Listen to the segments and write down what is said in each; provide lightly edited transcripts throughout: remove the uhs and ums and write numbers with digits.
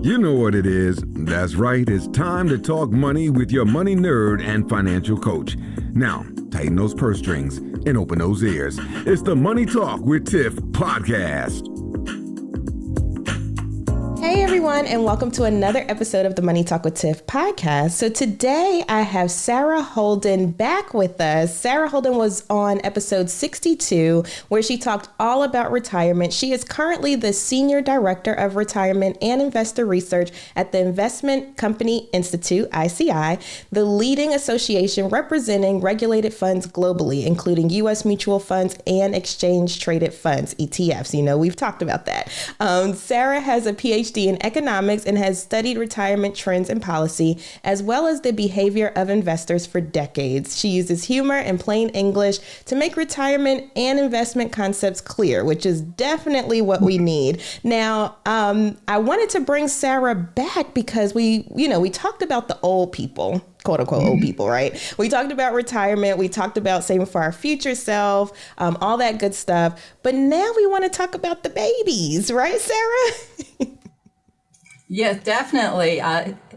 You know what it is. That's right. It's time to talk money with your money nerd and financial coach. Now, tighten those purse strings and open those ears. It's the Money Talk with Tiff podcast. Hey everyone, and welcome to another episode of the Money Talk with Tiff podcast. So today I have Sarah Holden back with us. Sarah Holden was on episode 62, where she talked all about retirement. She is currently the Senior Director of Retirement and Investor Research at the Investment Company Institute, ICI, the leading association representing regulated funds globally, including U.S. mutual funds and exchange-traded funds, ETFs. You know, we've talked about that. Sarah has a Ph.D. in economics and has studied retirement trends and policy, as well as the behavior of investors for decades. She uses humor and plain English to make retirement and investment concepts clear, which is definitely what we need. Now, I wanted to bring Sarah back because we talked about the old people, quote unquote old people, right? We talked about retirement. We talked about saving for our future self, all that good stuff. But now we want to talk about the babies, right, Sarah? Yes, definitely.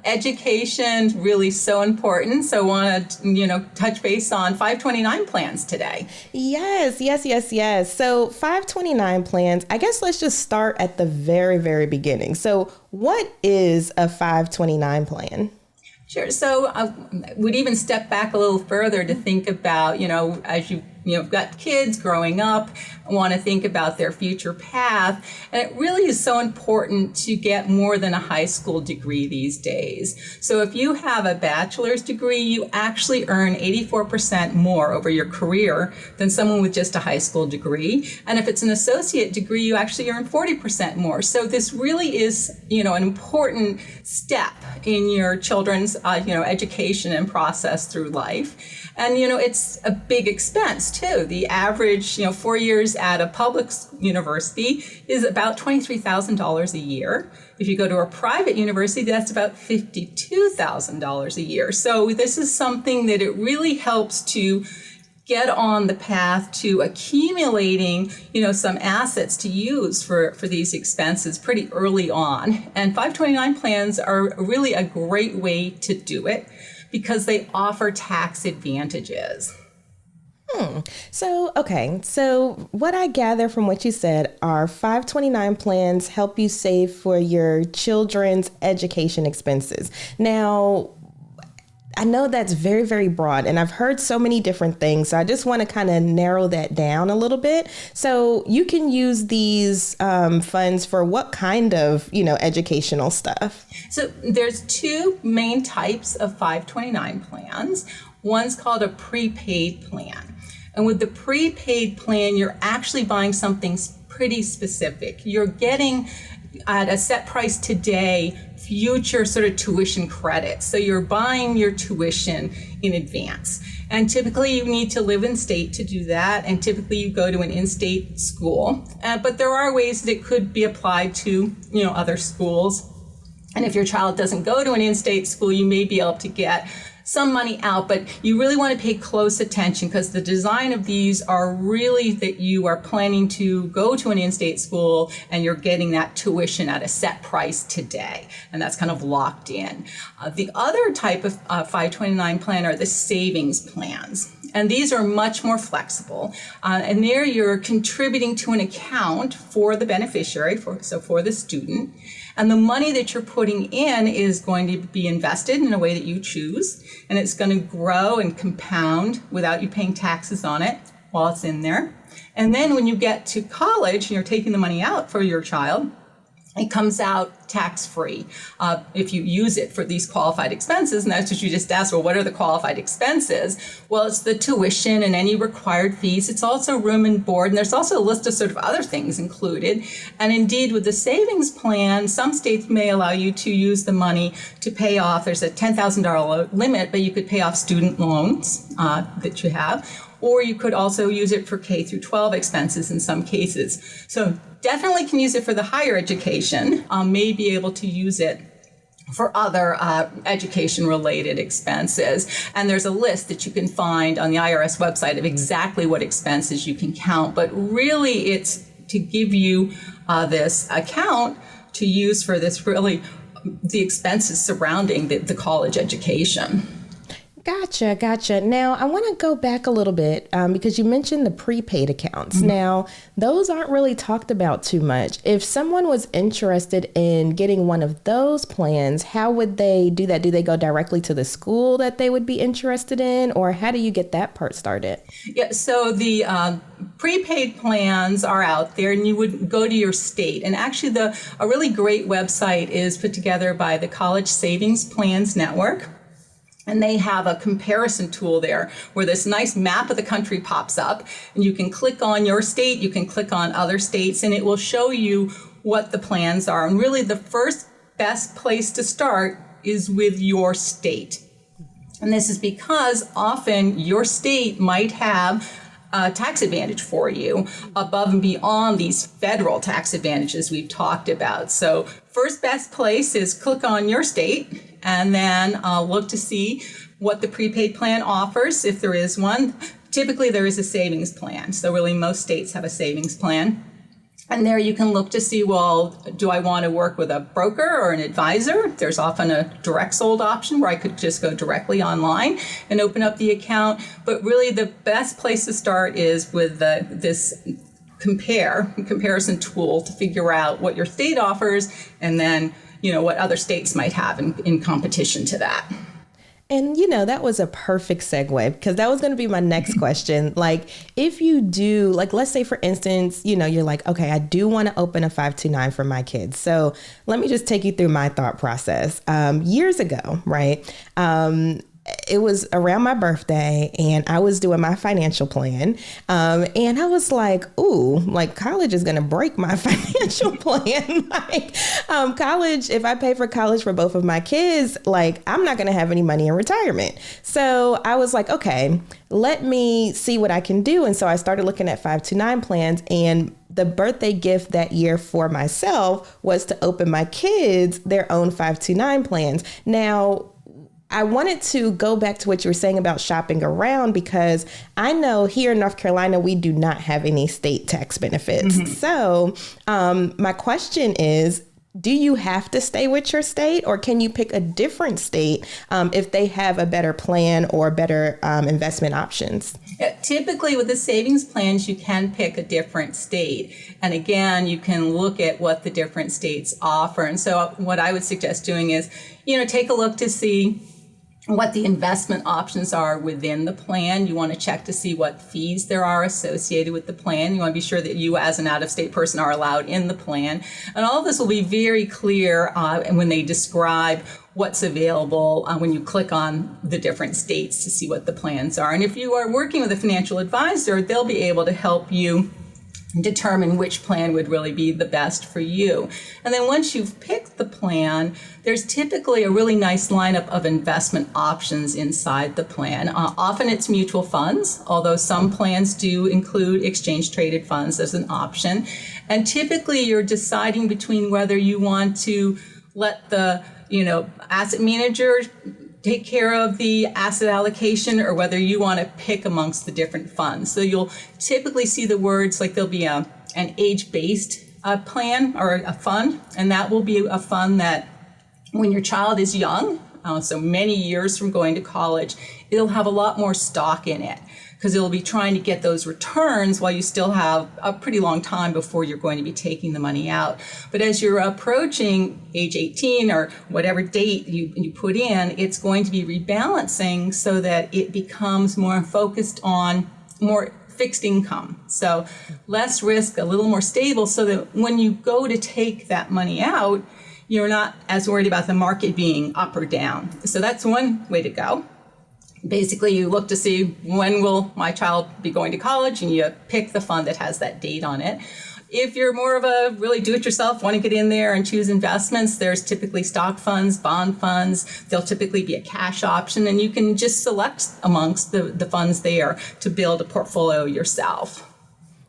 Education really so important. So I want to, touch base on 529 plans today. Yes. So 529 plans, I guess let's just start at the very, very beginning. So what is a 529 plan? Sure. So I would even step back a little further to think about, as you've got kids growing up, want to think about their future path. And it really is so important to get more than a high school degree these days. So if you have a bachelor's degree, you actually earn 84% more over your career than someone with just a high school degree. And if it's an associate degree, you actually earn 40% more. So this really is, an important step in your children's, education and process through life. And, it's a big expense too. The average, 4 years at a public university is about $23,000 a year. If you go to a private university, that's about $52,000 a year. So this is something that it really helps to get on the path to accumulating, some assets to use for these expenses pretty early on. And 529 plans are really a great way to do it because they offer tax advantages. So what I gather from what you said are 529 plans help you save for your children's education expenses. Now, I know that's very, very broad, and I've heard so many different things. So I just want to kind of narrow that down a little bit. So you can use these funds for what kind of, educational stuff? So there's two main types of 529 plans. One's called a prepaid plan. And with the prepaid plan, you're actually buying something pretty specific. You're getting at a set price today future sort of tuition credits. So you're buying your tuition in advance. And typically you need to live in state to do that. And typically you go to an in-state school. But there are ways that it could be applied to, other schools. And if your child doesn't go to an in-state school, you may be able to get some money out, but you really want to pay close attention because the design of these are really that you are planning to go to an in-state school and you're getting that tuition at a set price today, and that's kind of locked in. The other type of 529 plan are the savings plans. And these are much more flexible. And there you're contributing to an account for the beneficiary, for the student. And the money that you're putting in is going to be invested in a way that you choose. And it's going to grow and compound without you paying taxes on it while it's in there. And then when you get to college and you're taking the money out for your child, it comes out tax-free if you use it for these qualified expenses. And that's what you just asked, well, what are the qualified expenses? Well, it's the tuition and any required fees. It's also room and board. And there's also a list of sort of other things included. And indeed, with the savings plan, some states may allow you to use the money to pay off. There's a $10,000 limit, but you could pay off student loans that you have. Or you could also use it for K through 12 expenses in some cases. So definitely can use it for the higher education, may be able to use it for other education-related expenses. And there's a list that you can find on the IRS website of exactly what expenses you can count. But really, it's to give you this account to use for this really the expenses surrounding the college education. Gotcha. Now, I want to go back a little bit because you mentioned the prepaid accounts. Mm-hmm. Now, those aren't really talked about too much. If someone was interested in getting one of those plans, how would they do that? Do they go directly to the school that they would be interested in, or how do you get that part started? Yeah, so the prepaid plans are out there, and you would go to your state. And actually, a really great website is put together by the College Savings Plans Network. And they have a comparison tool there where this nice map of the country pops up, and you can click on your state, you can click on other states, and it will show you what the plans are. And really the first best place to start is with your state. And this is because often your state might have a tax advantage for you above and beyond these federal tax advantages we've talked about. So first best place is click on your state, and then look to see what the prepaid plan offers, if there is one. Typically, there is a savings plan. So really, most states have a savings plan. And there you can look to see, well, do I want to work with a broker or an advisor? There's often a direct sold option where I could just go directly online and open up the account. But really, the best place to start is with this comparison tool to figure out what your state offers, and then what other states might have in competition to that. And, that was a perfect segue, because that was going to be my next question. Like, if you do, like, let's say, for instance, you're like, okay, I do want to open a 529 for my kids. So let me just take you through my thought process. Years ago, right? It was around my birthday, and I was doing my financial plan. And I was like, ooh, like, college is going to break my financial plan. College, if I pay for college for both of my kids, like, I'm not going to have any money in retirement. So I was like, okay, let me see what I can do. And so I started looking at 529 plans, and the birthday gift that year for myself was to open my kids their own 529 plans. Now, I wanted to go back to what you were saying about shopping around, because I know here in North Carolina, we do not have any state tax benefits. Mm-hmm. So my question is, do you have to stay with your state, or can you pick a different state if they have a better plan or better investment options? Yeah, typically with the savings plans, you can pick a different state. And again, you can look at what the different states offer. And so what I would suggest doing is, take a look to see what the investment options are within the plan. You want to check to see what fees there are associated with the plan. You want to be sure that you as an out-of-state person are allowed in the plan. And all of this will be very clear when they describe what's available when you click on the different states to see what the plans are. And if you are working with a financial advisor, they'll be able to help you determine which plan would really be the best for you. And then once you've picked the plan, there's typically a really nice lineup of investment options inside the plan. Often it's mutual funds, although some plans do include exchange traded funds as an option. And typically you're deciding between whether you want to let the asset manager take care of the asset allocation, or whether you want to pick amongst the different funds. So you'll typically see the words, like there'll be an age-based plan or a fund, and that will be a fund that when your child is young, so many years from going to college, it'll have a lot more stock in it, because it'll be trying to get those returns while you still have a pretty long time before you're going to be taking the money out. But as you're approaching age 18 or whatever date you put in, it's going to be rebalancing so that it becomes more focused on more fixed income. So less risk, a little more stable, so that when you go to take that money out, you're not as worried about the market being up or down. So that's one way to go. Basically, you look to see, when will my child be going to college, and you pick the fund that has that date on it. If you're more of a really do-it-yourself, want to get in there and choose investments, there's typically stock funds, bond funds. There'll typically be a cash option, and you can just select amongst the funds there to build a portfolio yourself.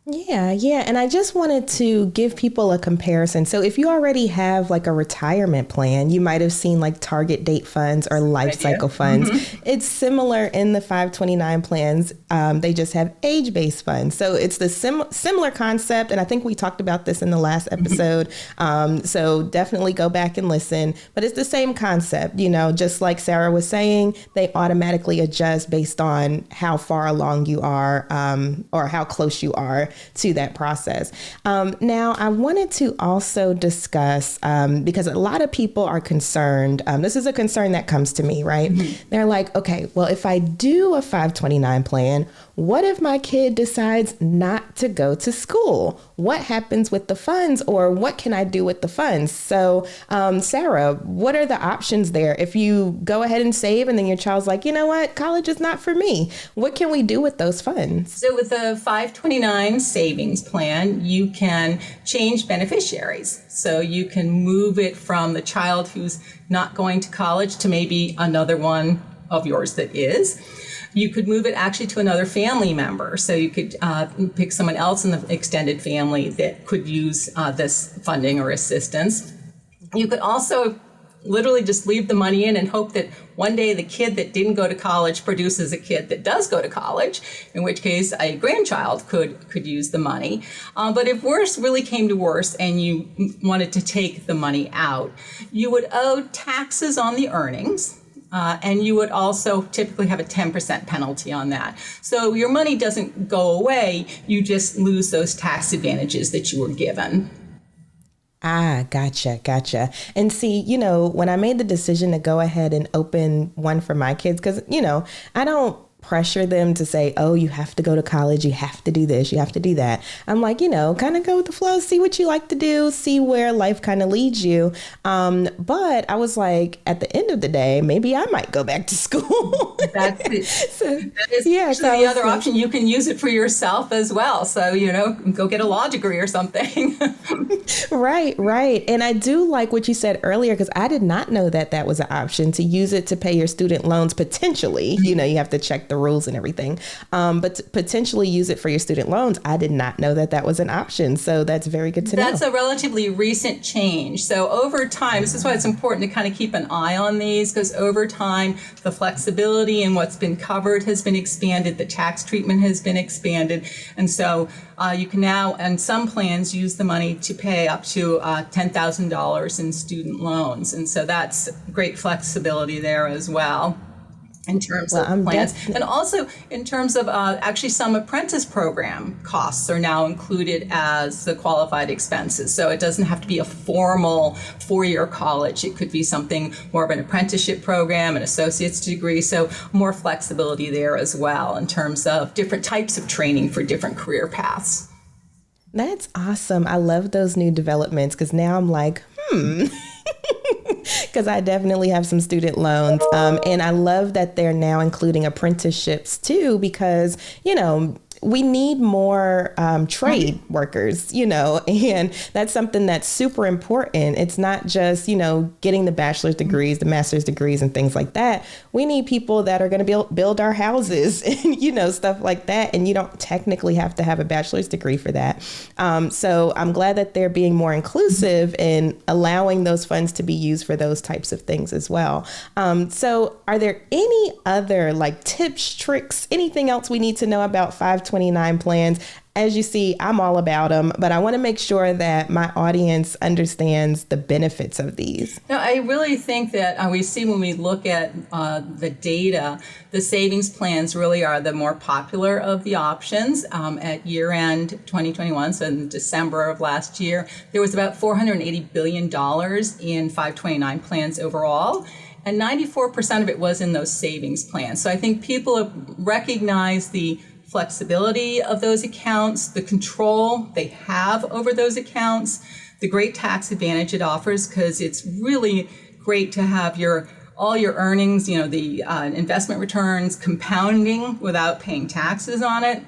Yeah. And I just wanted to give people a comparison. So if you already have like a retirement plan, you might have seen like target date funds or life cycle funds. Mm-hmm. It's similar in the 529 plans. They just have age-based funds. So it's the similar concept. And I think we talked about this in the last episode. So definitely go back and listen. But it's the same concept, just like Sarah was saying, they automatically adjust based on how far along you are or how close you are to that process. Now, I wanted to also discuss, because a lot of people are concerned. This is a concern that comes to me, right? They're like, okay, well, if I do a 529 plan, what if my kid decides not to go to school? What happens with the funds, or what can I do with the funds? So, Sarah, what are the options there? If you go ahead and save and then your child's like, you know what, college is not for me, what can we do with those funds? So with the 529 savings plan, you can change beneficiaries. So you can move it from the child who's not going to college to maybe another one of yours that is. You could move it actually to another family member. So you could pick someone else in the extended family that could use this funding or assistance. You could also literally just leave the money in and hope that one day the kid that didn't go to college produces a kid that does go to college, in which case a grandchild could use the money. But if worse really came to worse and you wanted to take the money out, you would owe taxes on the earnings. And you would also typically have a 10% penalty on that. So your money doesn't go away, you just lose those tax advantages that you were given. Ah, gotcha. And see, when I made the decision to go ahead and open one for my kids, because, I don't pressure them to say, oh, you have to go to college, you have to do this, you have to do that. I'm like, kind of go with the flow, see what you like to do, see where life kind of leads you. But I was like, at the end of the day, maybe I might go back to school. That's it. That is the other option. You can use it for yourself as well. So, go get a law degree or something. Right. And I do like what you said earlier, because I did not know that was an option, to use it to pay your student loans potentially. You have to check the rules and everything, but to potentially use it for your student loans. I did not know that was an option. So that's very good to know. That's a relatively recent change. So over time, this is why it's important to kind of keep an eye on these, because over time, the flexibility in what's been covered has been expanded, the tax treatment has been expanded. And so you can now, in some plans, use the money to pay up to $10,000 in student loans. And so that's great flexibility there as well. In terms of plans. And also in terms of actually some apprentice program costs are now included as the qualified expenses. So it doesn't have to be a formal 4-year college. It could be something more of an apprenticeship program, an associate's degree. So more flexibility there as well in terms of different types of training for different career paths. That's awesome. I love those new developments, because now I'm like, because I definitely have some student loans. And I love that they're now including apprenticeships too, because, we need more trade workers, and that's something that's super important. It's not just, getting the bachelor's degrees, the master's degrees and things like that. We need people that are going to build our houses and, stuff like that. And you don't technically have to have a bachelor's degree for that. So I'm glad that they're being more inclusive and allowing those funds to be used for those types of things as well. So are there any other tips, tricks, anything else we need to know about 529 plans? As you see, I'm all about them, but I want to make sure that my audience understands the benefits of these. No, I really think that we see when we look at the data, the savings plans really are the more popular of the options. At year end 2021, so in December of last year, there was about $480 billion in 529 plans overall. And 94% of it was in those savings plans. So I think people have recognized the flexibility of those accounts, the control they have over those accounts, the great tax advantage it offers, because it's really great to have all your earnings, the investment returns compounding without paying taxes on it.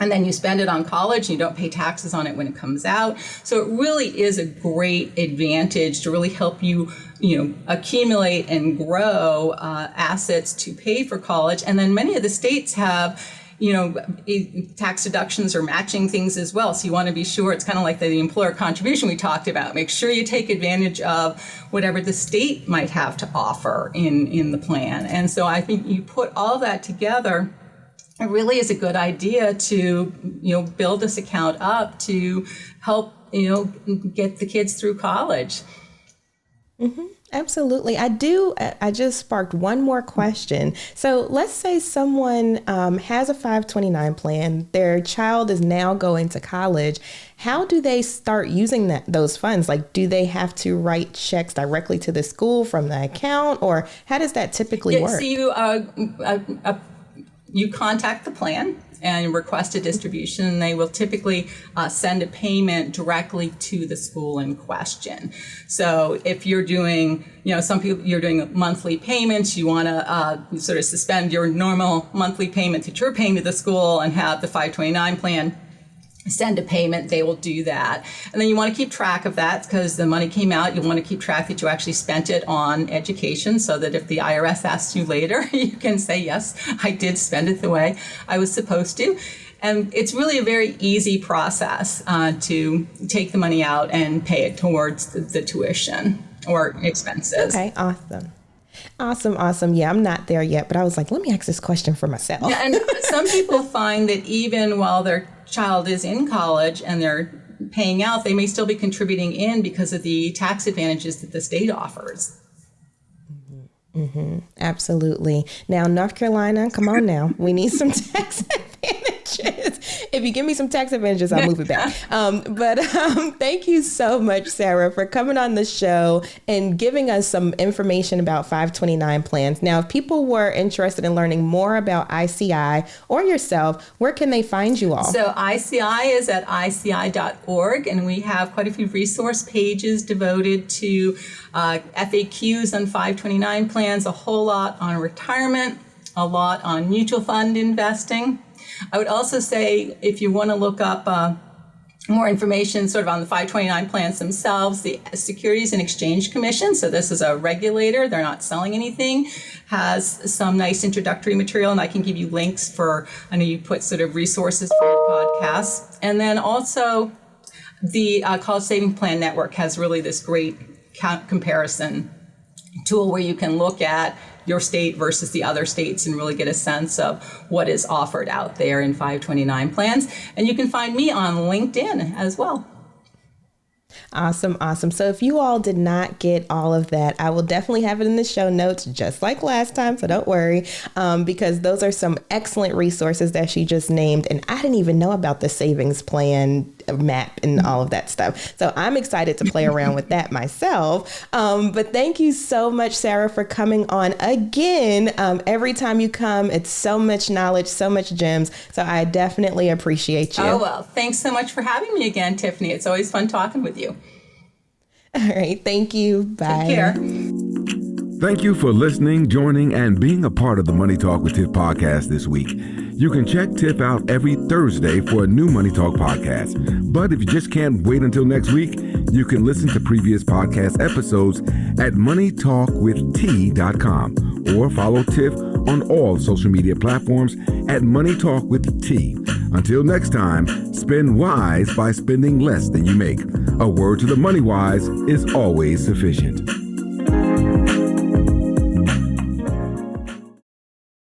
And then you spend it on college and you don't pay taxes on it when it comes out. So it really is a great advantage to really help you, accumulate and grow assets to pay for college. And then many of the states have, tax deductions or matching things as well. So you want to be sure, it's kind of like the employer contribution we talked about. Make sure you take advantage of whatever the state might have to offer in the plan. And so I think you put all that together, it really is a good idea to, build this account up to help, get the kids through college. Mm-hmm. Absolutely. I just sparked one more question. So let's say someone has a 529 plan. Their child is now going to college. How do they start using those funds? Like, do they have to write checks directly to the school from the account, or how does that typically work? So you contact the plan and request a distribution, and they will typically send a payment directly to the school in question. So if you're doing, some people, you're doing monthly payments, you want to sort of suspend your normal monthly payment that you're paying to the school and have the 529 plan send a payment, they will do that. And then you want to keep track of that because the money came out. You want to keep track that you actually spent it on education so that if the IRS asks you later, you can say, yes, I did spend it the way I was supposed to. And it's really a very easy process to take the money out and pay it towards the tuition or expenses. Okay, awesome. Yeah, I'm not there yet, but I was like, let me ask this question for myself. Yeah, and some people find that even while their child is in college and they're paying out, they may still be contributing in because of the tax advantages that the state offers. Mm-hmm. Absolutely. Now, North Carolina, come on now. We need some tax advantages. If you give me some tax advantages, I'll move it back. But thank you so much, Sarah, for coming on the show and giving us some information about 529 plans. Now, if people were interested in learning more about ICI or yourself, where can they find you all? So ICI is at ICI.org, and we have quite a few resource pages devoted to FAQs on 529 plans, a whole lot on retirement, a lot on mutual fund investing. I would also say if you want to look up more information sort of on the 529 plans themselves, the Securities and Exchange Commission, so this is a regulator, they're not selling anything, has some nice introductory material, and I can give you links for, I know you put sort of resources for your podcast. And then also the College Savings Plan Network has really this great comparison tool where you can look at your state versus the other states and really get a sense of what is offered out there in 529 plans. And you can find me on LinkedIn as well. Awesome. So if you all did not get all of that, I will definitely have it in the show notes, just like last time. So don't worry, because those are some excellent resources that she just named. And I didn't even know about the savings plan map and all of that stuff. So I'm excited to play around with that myself. But thank you so much, Sarah, for coming on again. Every time you come, it's so much knowledge, so much gems. So I definitely appreciate you. Oh, well, thanks so much for having me again, Tiffany. It's always fun talking with you. All right. Thank you. Bye. Take care. Thank you for listening, joining, and being a part of the Money Talk with Tiff podcast this week. You can check Tiff out every Thursday for a new Money Talk podcast. But if you just can't wait until next week, you can listen to previous podcast episodes at moneytalkwitht.com or follow Tiff on all social media platforms at Money Talk with T. Until next time, spend wise by spending less than you make. A word to the money wise is always sufficient.